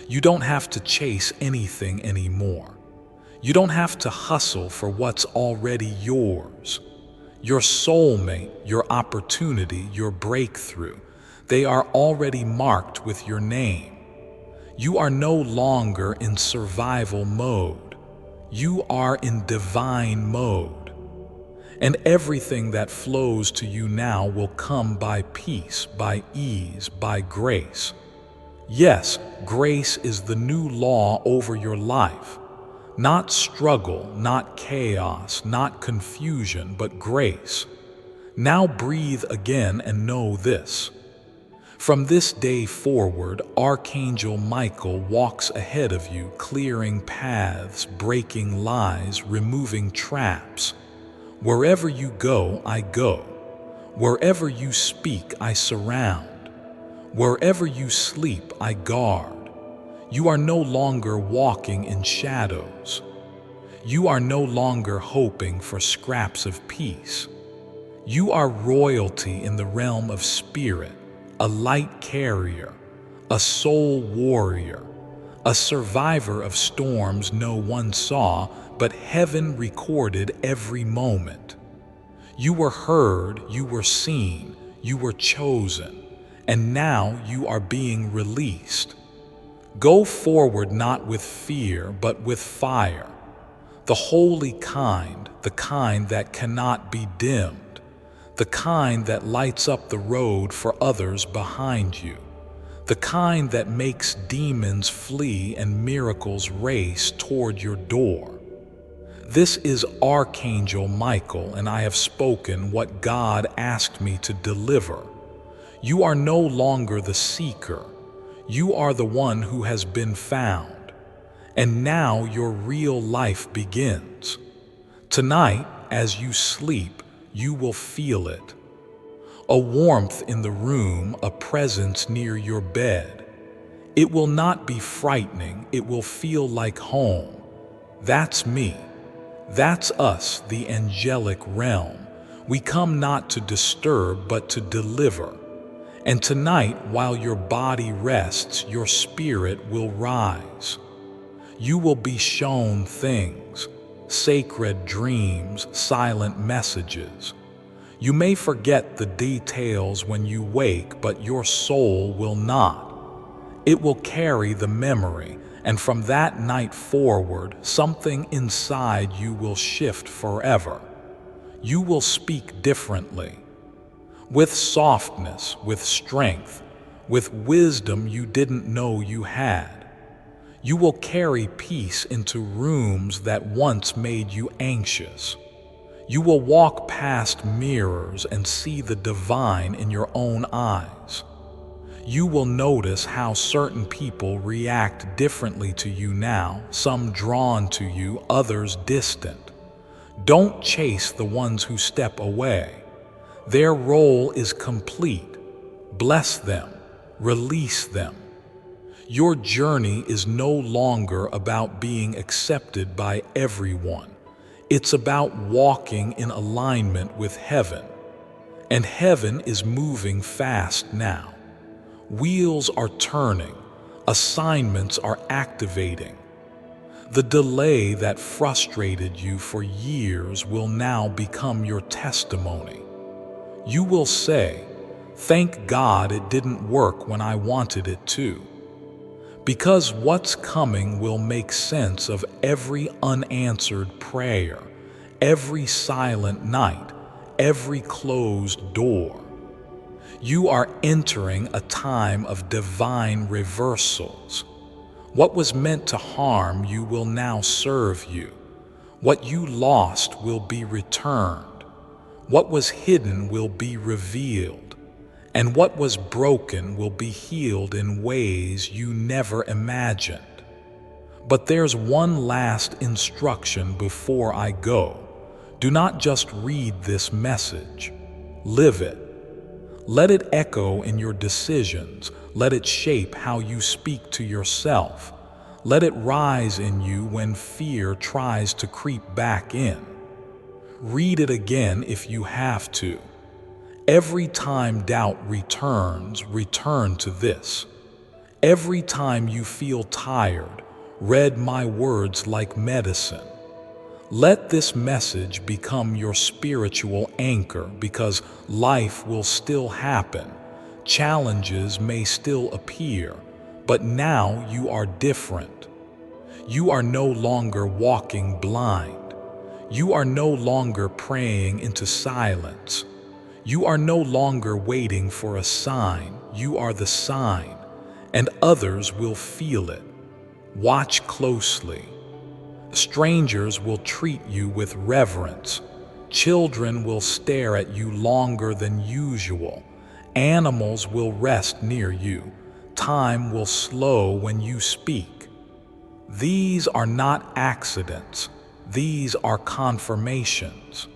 You don't have to chase anything anymore. You don't have to hustle for what's already yours. Your soulmate, your opportunity, your breakthrough, they are already marked with your name. You are no longer in survival mode. You are in divine mode. And everything that flows to you now will come by peace, by ease, by grace. Yes, grace is the new law over your life. Not struggle, not chaos, not confusion, but grace. Now breathe again and know this. From this day forward, Archangel Michael walks ahead of you, clearing paths, breaking lies, removing traps. Wherever you go, I go. Wherever you speak, I surround. Wherever you sleep, I guard. You are no longer walking in shadows. You are no longer hoping for scraps of peace. You are royalty in the realm of spirit, a light carrier, a soul warrior, a survivor of storms no one saw, but heaven recorded every moment. You were heard, you were seen, you were chosen, and now you are being released. Go forward not with fear, but with fire, the holy kind, the kind that cannot be dimmed, the kind that lights up the road for others behind you, the kind that makes demons flee and miracles race toward your door. This is Archangel Michael, and I have spoken what God asked me to deliver. You are no longer the seeker. You are the one who has been found. And now your real life begins. Tonight, as you sleep, you will feel it. A warmth in the room, a presence near your bed. It will not be frightening, it will feel like home. That's me. That's us, the angelic realm. We come not to disturb, but to deliver. And tonight, while your body rests, your spirit will rise. You will be shown things, sacred dreams, silent messages. You may forget the details when you wake, but your soul will not. It will carry the memory, and from that night forward, something inside you will shift forever. You will speak differently, with softness, with strength, with wisdom you didn't know you had. You will carry peace into rooms that once made you anxious. You will walk past mirrors and see the divine in your own eyes. You will notice how certain people react differently to you now, some drawn to you, others distant. Don't chase the ones who step away. Their role is complete. Bless them, release them. Your journey is no longer about being accepted by everyone. It's about walking in alignment with heaven. And heaven is moving fast now. Wheels are turning, assignments are activating. The delay that frustrated you for years will now become your testimony. You will say, "Thank God it didn't work when I wanted it to." Because what's coming will make sense of every unanswered prayer, every silent night, every closed door. You are entering a time of divine reversals. What was meant to harm you will now serve you. What you lost will be returned. What was hidden will be revealed. And what was broken will be healed in ways you never imagined. But there's one last instruction before I go. Do not just read this message. Live it. Let it echo in your decisions. Let it shape how you speak to yourself. Let it rise in you when fear tries to creep back in. Read it again if you have to. Every time doubt returns, return to this. Every time you feel tired, read my words like medicine. Let this message become your spiritual anchor, because life will still happen. Challenges may still appear, but now you are different. You are no longer walking blind. You are no longer praying into silence. You are no longer waiting for a sign. You are the sign, and others will feel it. Watch closely. Strangers will treat you with reverence. Children will stare at you longer than usual. Animals will rest near you. Time will slow when you speak. These are not accidents. These are confirmations.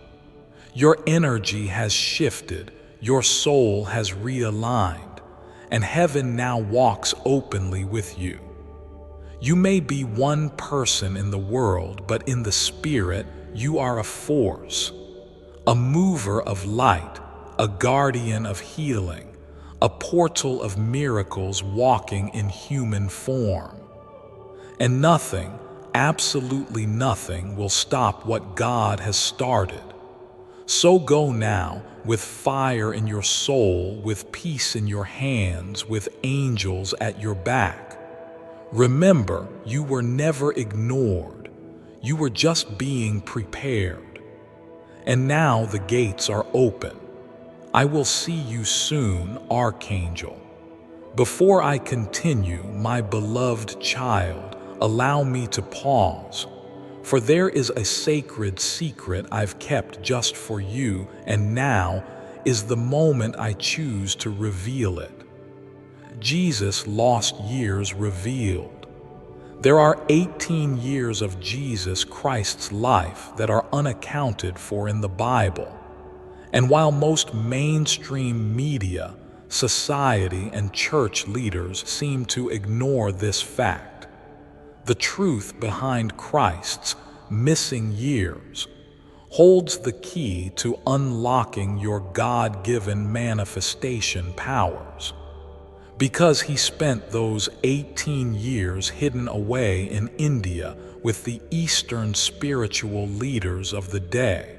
Your energy has shifted, your soul has realigned, and heaven now walks openly with you. You may be one person in the world, but in the spirit, you are a force, a mover of light, a guardian of healing, a portal of miracles walking in human form. And nothing, absolutely nothing, will stop what God has started. So go now, with fire in your soul, with peace in your hands, with angels at your back. Remember, you were never ignored. You were just being prepared. And now the gates are open. I will see you soon, Archangel. Before I continue, my beloved child, allow me to pause, for there is a sacred secret I've kept just for you, and now is the moment I choose to reveal it. Jesus' lost years revealed. There are 18 years of Jesus Christ's life that are unaccounted for in the Bible. And while most mainstream media, society, and church leaders seem to ignore this fact, the truth behind Christ's missing years holds the key to unlocking your God-given manifestation powers. Because he spent those 18 years hidden away in India with the Eastern spiritual leaders of the day,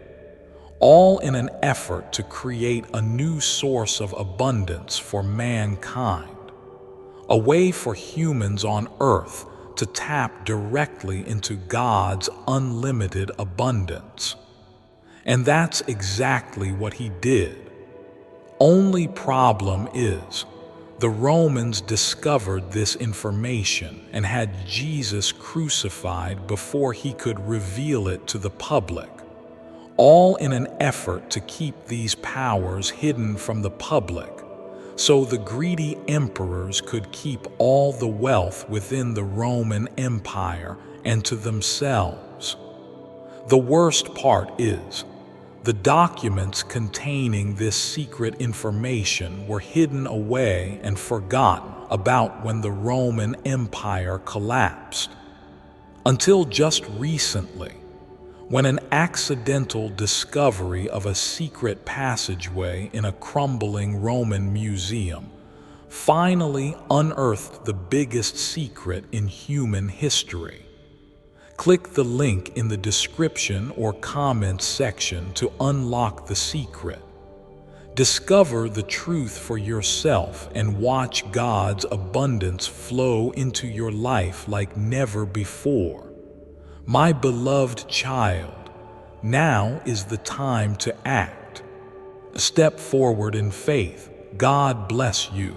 all in an effort to create a new source of abundance for mankind, a way for humans on earth to tap directly into God's unlimited abundance. And that's exactly what he did. Only problem is, the Romans discovered this information and had Jesus crucified before he could reveal it to the public, all in an effort to keep these powers hidden from the public, so the greedy emperors could keep all the wealth within the Roman Empire and to themselves. The worst part is, the documents containing this secret information were hidden away and forgotten about when the Roman Empire collapsed. Until just recently, when an accidental discovery of a secret passageway in a crumbling Roman museum finally unearthed the biggest secret in human history. Click the link in the description or comments section to unlock the secret. Discover the truth for yourself and watch God's abundance flow into your life like never before. My beloved child, now is the time to act. Step forward in faith. God bless you.